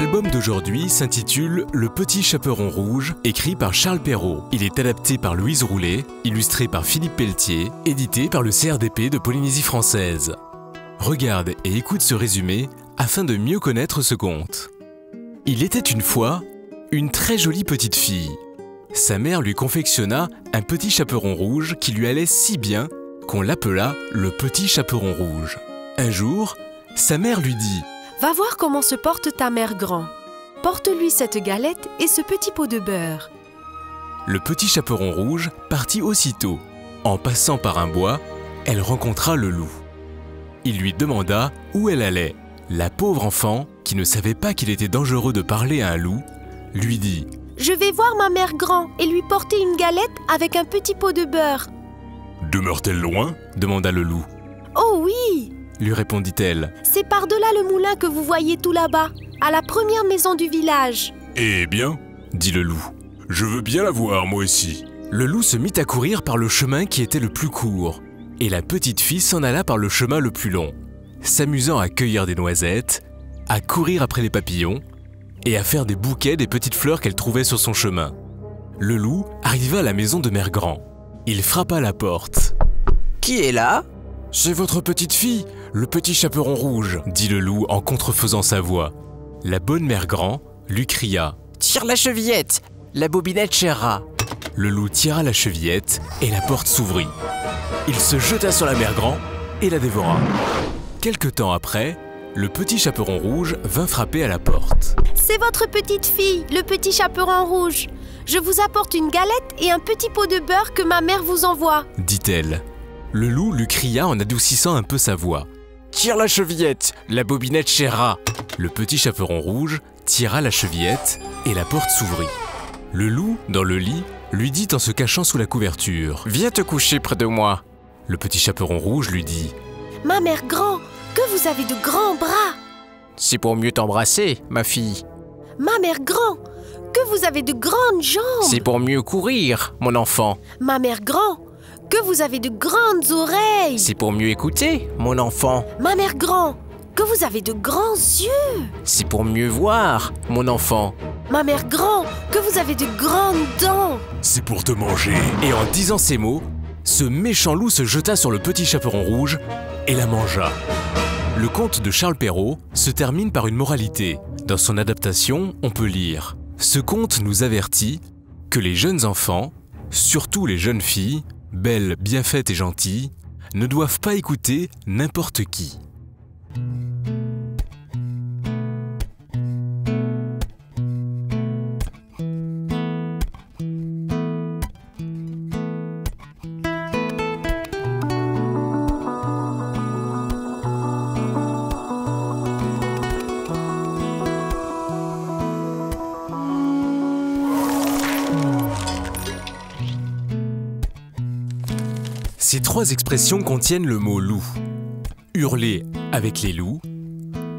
L'album d'aujourd'hui s'intitule Le Petit Chaperon Rouge, écrit par Charles Perrault. Il est adapté par Louise Roulet, illustré par Philippe Pelletier, édité par le CRDP de Polynésie française. Regarde et écoute ce résumé afin de mieux connaître ce conte. Il était une fois une très jolie petite fille. Sa mère lui confectionna un petit chaperon rouge qui lui allait si bien qu'on l'appela le Petit Chaperon Rouge. Un jour, sa mère lui dit « Va voir comment se porte ta mère grand. Porte-lui cette galette et ce petit pot de beurre. » Le Petit Chaperon Rouge partit aussitôt. En passant par un bois, elle rencontra le loup. Il lui demanda où elle allait. La pauvre enfant, qui ne savait pas qu'il était dangereux de parler à un loup, lui dit « Je vais voir ma mère grand et lui porter une galette avec un petit pot de beurre. »« Demeure-t-elle loin ?» demanda le loup. « Oh oui !» lui répondit-elle. « C'est par-delà le moulin que vous voyez tout là-bas, à la première maison du village. »« Eh bien, dit le loup, je veux bien la voir moi aussi. » Le loup se mit à courir par le chemin qui était le plus court, et la petite fille s'en alla par le chemin le plus long, s'amusant à cueillir des noisettes, à courir après les papillons, et à faire des bouquets des petites fleurs qu'elle trouvait sur son chemin. Le loup arriva à la maison de Mère Grand. Il frappa à la porte. « Qui est là ?»« C'est votre petite fille, le Petit Chaperon Rouge, » dit le loup en contrefaisant sa voix. La bonne Mère Grand lui cria « Tire la chevillette, la bobinette chérera !» Le loup tira la chevillette et la porte s'ouvrit. Il se jeta sur la Mère Grand et la dévora. Quelque temps après, le Petit Chaperon Rouge vint frapper à la porte. « C'est votre petite fille, le Petit Chaperon Rouge. Je vous apporte une galette et un petit pot de beurre que ma mère vous envoie, » dit-elle. Le loup lui cria en adoucissant un peu sa voix. « Tire la chevillette, la bobinette chérera !» Le Petit Chaperon Rouge tira la chevillette et la porte s'ouvrit. Le loup, dans le lit, lui dit en se cachant sous la couverture « Viens te coucher près de moi !» Le Petit Chaperon Rouge lui dit « Ma mère grand, que vous avez de grands bras !»« C'est pour mieux t'embrasser, ma fille. »« Ma mère grand, que vous avez de grandes jambes !»« C'est pour mieux courir, mon enfant. »« Ma mère grand, que vous avez de grandes oreilles !»« C'est pour mieux écouter, mon enfant. »« Ma mère grand, que vous avez de grands yeux !»« C'est pour mieux voir, mon enfant. »« Ma mère grand, que vous avez de grandes dents !»« C'est pour te manger. » Et en disant ces mots, ce méchant loup se jeta sur le Petit Chaperon Rouge et la mangea. Le conte de Charles Perrault se termine par une moralité. Dans son adaptation, on peut lire « Ce conte nous avertit que les jeunes enfants, surtout les jeunes filles, belles, bien faites et gentilles, ne doivent pas écouter n'importe qui. » Ces trois expressions contiennent le mot loup. Hurler avec les loups,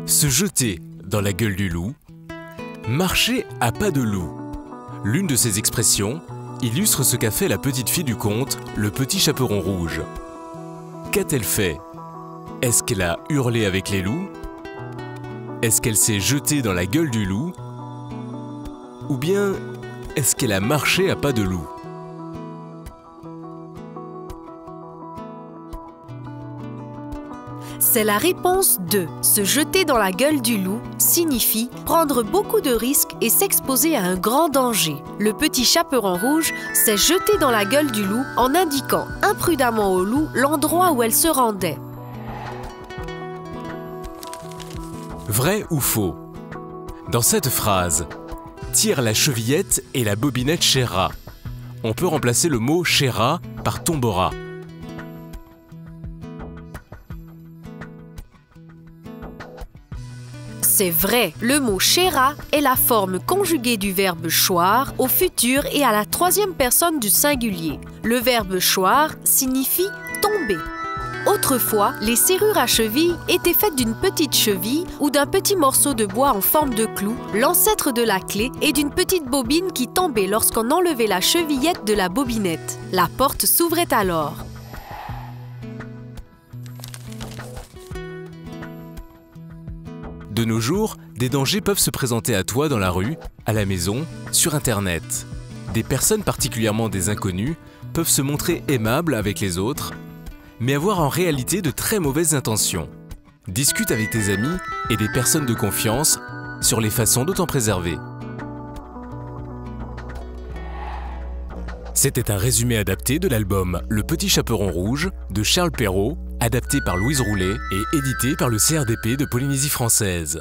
se jeter dans la gueule du loup, marcher à pas de loup. L'une de ces expressions illustre ce qu'a fait la petite fille du conte, le Petit Chaperon Rouge. Qu'a-t-elle fait? Est-ce qu'elle a hurlé avec les loups? Est-ce qu'elle s'est jetée dans la gueule du loup? Ou bien est-ce qu'elle a marché à pas de loup? C'est la réponse 2. Se jeter dans la gueule du loup signifie prendre beaucoup de risques et s'exposer à un grand danger. Le Petit Chaperon Rouge s'est jeté dans la gueule du loup en indiquant imprudemment au loup l'endroit où elle se rendait. Vrai ou faux? Dans cette phrase, « Tire la chevillette et la bobinette chérera », on peut remplacer le mot « chérera » par « tombera ». C'est vrai, le mot « chérera » est la forme conjuguée du verbe « choir » au futur et à la troisième personne du singulier. Le verbe « choir » signifie « tomber ». Autrefois, les serrures à cheville étaient faites d'une petite cheville ou d'un petit morceau de bois en forme de clou, l'ancêtre de la clé, et d'une petite bobine qui tombait lorsqu'on enlevait la chevillette de la bobinette. La porte s'ouvrait alors. De nos jours, des dangers peuvent se présenter à toi dans la rue, à la maison, sur Internet. Des personnes, particulièrement des inconnus, peuvent se montrer aimables avec les autres, mais avoir en réalité de très mauvaises intentions. Discute avec tes amis et des personnes de confiance sur les façons de t'en préserver. C'était un résumé adapté de l'album Le Petit Chaperon Rouge de Charles Perrault, adapté par Louise Roulet et édité par le CRDP de Polynésie française.